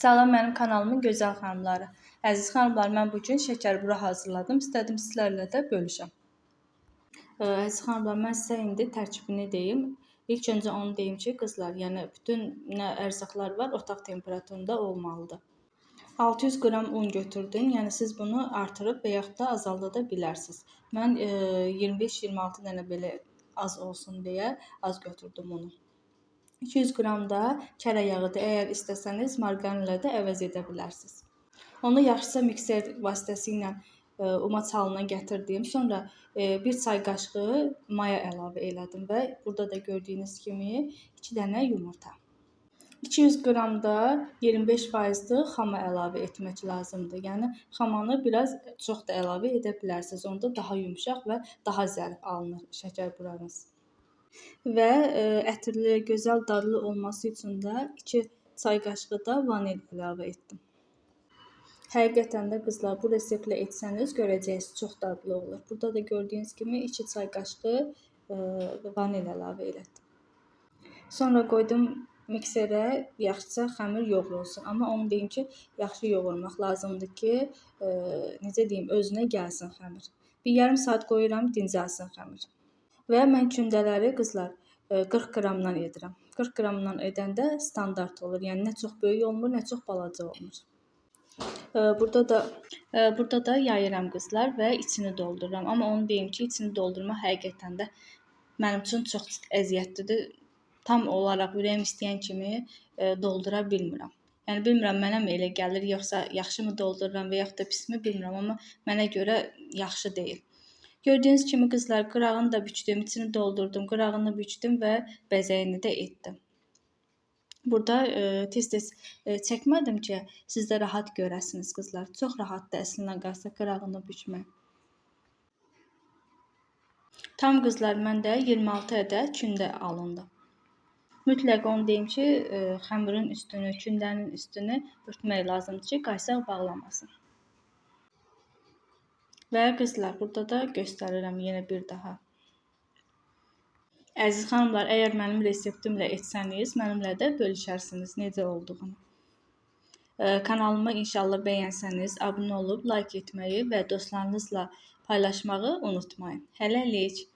Salam, mənim kanalımın gözəl xanımları. Əziz xanımlar, mən bugün şəkərbura hazırladım. İstədim sizlərlə də bölüşəm. Əziz xanımlar, mən sizə indi tərkibini deyim. İlk öncə onu deyim ki, qızlar, yəni bütün nə ərzaqlar var, otaq temperaturunda olmalıdır. 600 qram un götürdüm. Yəni siz bunu artırıb və yaxud da azalda da bilərsiniz. Mən 25-26 dənə belə az olsun deyə az götürdüm unu. 200 qram da kərə yağıdır. Əgər istəsəniz marqarinlə də əvəz edə bilərsiniz. Onu yaxşıca mikser vasitəsilə uma çalına gətirdim. Sonra 1 çay qaşığı maya əlavə elədim və burada da gördüyünüz kimi 2 dənə yumurta. 200 qram da 25%'lik xama əlavə etmək lazımdır. Yəni xamanı biraz çox da əlavə edə bilərsiniz. Onda daha yumşaq və daha zərif alınır şəkər buranız. Və ətirli, gözəl dadlı olması üçün də 2 çay qaşığı da vanil əlavə etdim. Həqiqətən də qızlar, bu reseptlə etsəniz görəcəksiniz, çox dadlı olur. Burada da gördüyünüz kimi 2 çay qaşığı vanil əlavə etdim. Sonra qoydum mikserə, yaxşıca xəmir yoğrulsun. Amma onu deyim ki, yaxşı yoğurmaq lazımdır ki, necə deyim, özünə gəlsin xəmir. Bir yarım saat qoyuram, dincəlsin xəmir. Və mən kündələri qızlar 40 qramdan edirəm. 40 qramdan edəndə standart olur. Yəni nə çox böyük olmur, nə çox balaca olmur. Burada da yayıram qızlar və içini doldururam. Amma onu deyim ki, içini doldurmaq həqiqətən də mənim üçün çox əziyyətlidir. Tam olaraq ürəyim istəyən kimi doldura bilmirəm. Yəni bilmirəm, mənə mi elə gəlir, yoxsa yaxşı mı doldururam və yaxud da pis mi bilmirəm, amma mənə görə yaxşı deyil. Gördüyünüz kimi qızlar, qırağını da bükdüm, içini doldurdum, qırağını bükdüm və bəzəyini də etdim. Burada tez-tez çəkmədim ki, siz də rahat görəsiniz qızlar. Çox rahatdır əslində qalsa qırağını bükmək. Tam qızlar, məndə 26 ədəd kündə alındı. Mütləq onu deyim ki, xəmirin üstünü, kündənin üstünü örtmək lazımdır ki, qaysaq bağlamasın. Və qızlar, burada da göstərirəm yenə bir daha. Əziz xanımlar, əgər mənim reseptimlə etsəniz, mənimlə də bölüşərsiniz necə olduğunu. Kanalımı inşallah bəyənsəniz, abunə olub like etməyi və dostlarınızla paylaşmağı unutmayın. Hələlik.